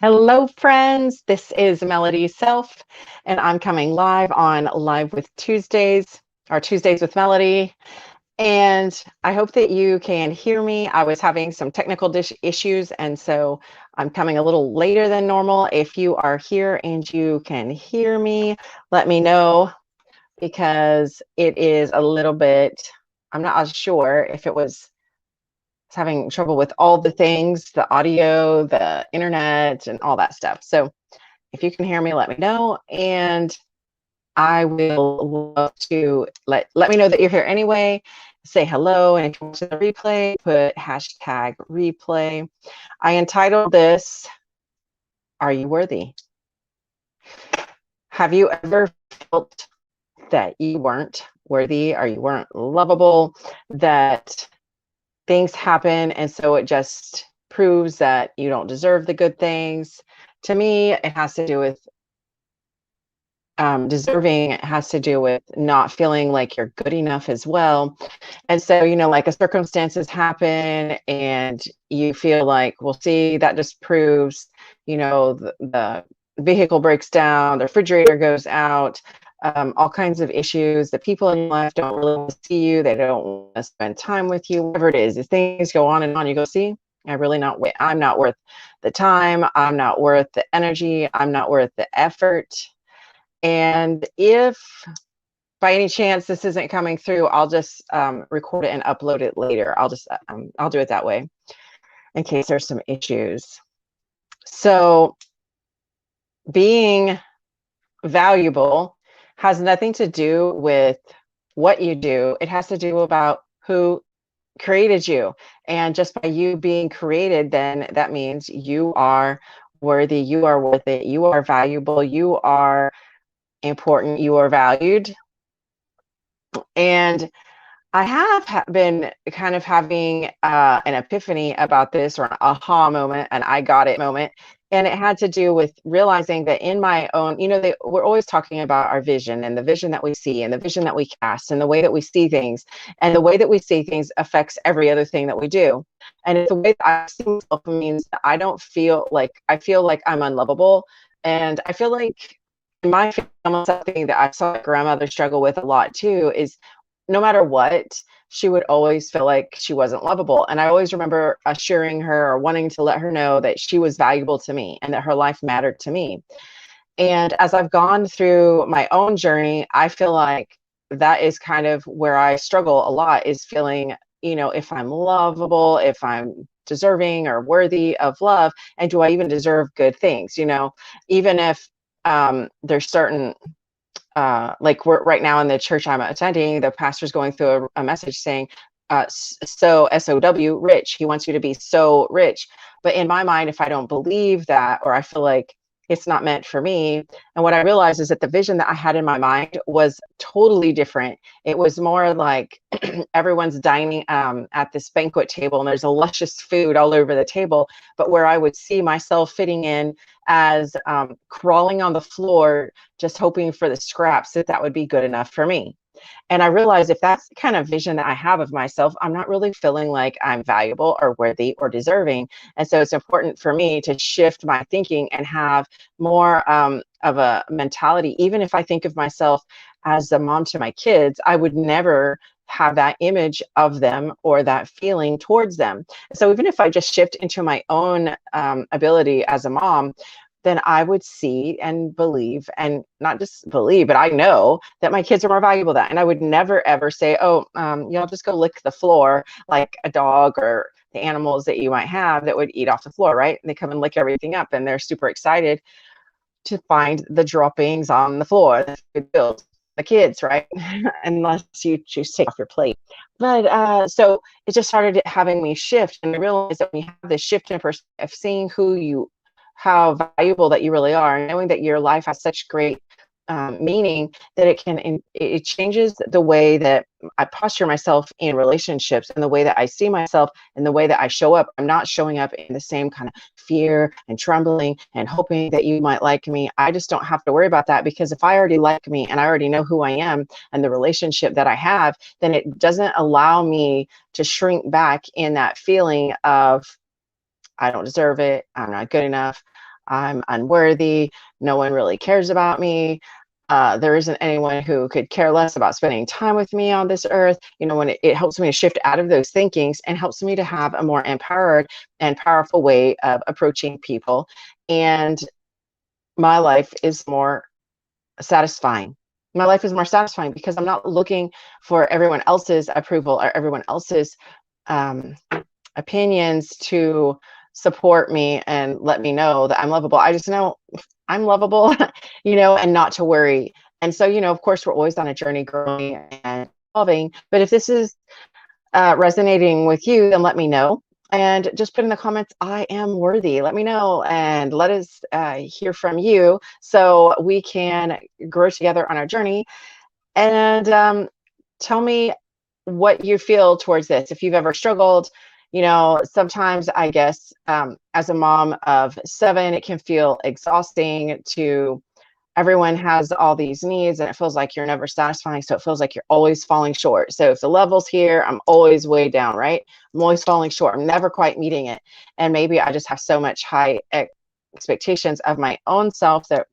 Hello, friends. This is Melody Self, and I'm coming live on Live with Tuesdays, or Tuesdays with Melody. And I hope that you can hear me. I was having some technical issues, and so I'm coming a little later than normal. If you are here and you can hear me, let me know because it is a little bit, I'm not sure if it was having trouble with all the things, the audio, the internet, and all that stuff. So if you can hear me, let me know. And I will love to let me know that you're here anyway. Say hello. And if you want to the replay, put hashtag replay. I entitled this, Are You Worthy? Have you ever felt that you weren't worthy or you weren't lovable, that things happen and so it just proves that you don't deserve the good things? To me, it has to do with deserving. It has to do with not feeling like you're good enough as well. And so, like a circumstances happen and you feel like, well, see, that just proves, the vehicle breaks down, the refrigerator goes out, all kinds of issues. The people in your life don't really want to see you. They don't want to spend time with you, whatever it is. If things go on and on, you go, see, I'm not worth the time. I'm not worth the energy. I'm not worth the effort. And if by any chance this isn't coming through, I'll just record it and upload it later. I'll do it that way in case there's some issues. So being valuable has nothing to do with what you do. It has to do about who created you. And just by you being created, then that means you are worthy, you are worth it, you are valuable, you are important, you are valued. And I have been kind of having an epiphany about this, or an aha moment, an I got it moment. And it had to do with realizing that in my own, we're always talking about our vision and the vision that we see and the vision that we cast and the way that we see things. And the way that we see things affects every other thing that we do. And if the way that I see myself means that I feel like I'm unlovable. And I feel like in my family, something that I saw my grandmother struggle with a lot too is no matter what, she would always feel like she wasn't lovable. And I always remember assuring her or wanting to let her know that she was valuable to me and that her life mattered to me. And as I've gone through my own journey, I feel like that is kind of where I struggle a lot, is feeling, if I'm lovable, if I'm deserving or worthy of love, and do I even deserve good things, even if there's certain like we're right now in the church I'm attending, the pastor's going through a message saying, so SOW rich. He wants you to be so rich. But in my mind, if I don't believe that, or I feel like it's not meant for me, and what I realized is that the vision that I had in my mind was totally different. It was more like everyone's dining at this banquet table and there's a luscious food all over the table, but where I would see myself fitting in as crawling on the floor, just hoping for the scraps, that would be good enough for me. And I realized if that's the kind of vision that I have of myself, I'm not really feeling like I'm valuable or worthy or deserving. And so it's important for me to shift my thinking and have more of a mentality. Even if I think of myself as a mom to my kids, I would never have that image of them or that feeling towards them. So even if I just shift into my own ability as a mom, then I would see and believe, and not just believe, but I know that my kids are more valuable than that. And I would never, ever say, oh, just go lick the floor like a dog or the animals that you might have that would eat off the floor, right? And they come and lick everything up and they're super excited to find the droppings on the floor. That's good build. The kids, right? Unless you choose to take off your plate. But so it just started having me shift. And I realized that when you have this shift in perspective of seeing how valuable that you really are, and knowing that your life has such great meaning, that it changes the way that I posture myself in relationships and the way that I see myself and the way that I show up. I'm not showing up in the same kind of fear and trembling and hoping that you might like me. I just don't have to worry about that, because if I already like me and I already know who I am and the relationship that I have, then it doesn't allow me to shrink back in that feeling of I don't deserve it, I'm not good enough, I'm unworthy. No one really cares about me. There isn't anyone who could care less about spending time with me on this earth. When it helps me to shift out of those thinkings and helps me to have a more empowered and powerful way of approaching people. And my life is more satisfying. My life is more satisfying because I'm not looking for everyone else's approval or everyone else's um, opinions to support me and let me know that I'm lovable. I just know I'm lovable, and not to worry. And so, of course, we're always on a journey growing and evolving. But if this is resonating with you, then let me know. And just put in the comments, I am worthy. Let me know and let us hear from you so we can grow together on our journey. And tell me what you feel towards this. If you've ever struggled, sometimes I guess as a mom of 7, it can feel exhausting to everyone has all these needs and it feels like you're never satisfying. So it feels like you're always falling short. So if the level's here, I'm always way down, right? I'm always falling short. I'm never quite meeting it. And maybe I just have so much high expectations of my own self that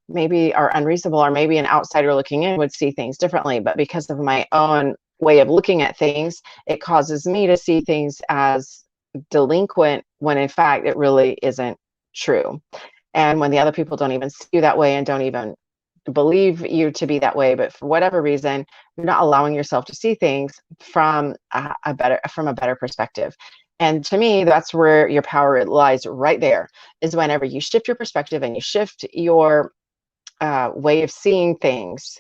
maybe are unreasonable, or maybe an outsider looking in would see things differently. But because of my own way of looking at things, it causes me to see things as delinquent when in fact it really isn't true. And when the other people don't even see you that way and don't even believe you to be that way, but for whatever reason, you're not allowing yourself to see things from a better perspective. And to me, that's where your power lies, right there, is whenever you shift your perspective and you shift your way of seeing things,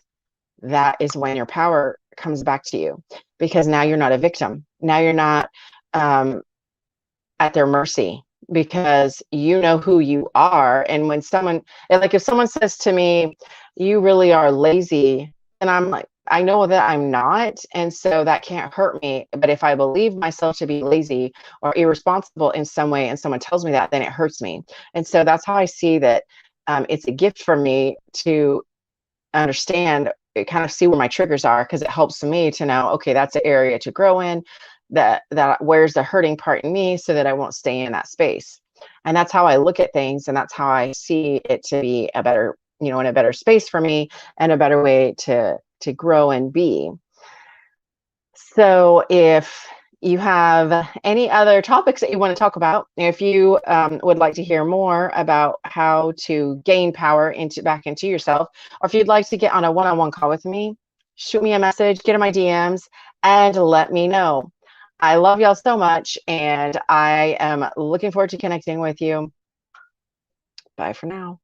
that is when your power comes back to you, because now you're not a victim. Now you're not at their mercy, because you know who you are. And when someone, like if someone says to me, you really are lazy, and I'm like, I know that I'm not, and so that can't hurt me. But if I believe myself to be lazy or irresponsible in some way and someone tells me that, then it hurts me. And so that's how I see that it's a gift for me to understand, kind of see where my triggers are, because it helps me to know, okay, that's an area to grow in, that where's the hurting part in me, so that I won't stay in that space. And that's how I look at things, and that's how I see it to be a better, in a better space for me and a better way to grow and be. So if you have any other topics that you want to talk about, if you would like to hear more about how to gain power back into yourself, or if you'd like to get on a one-on-one call with me, shoot me a message, get in my DMs, and let me know. I love y'all so much, and I am looking forward to connecting with you. Bye for now.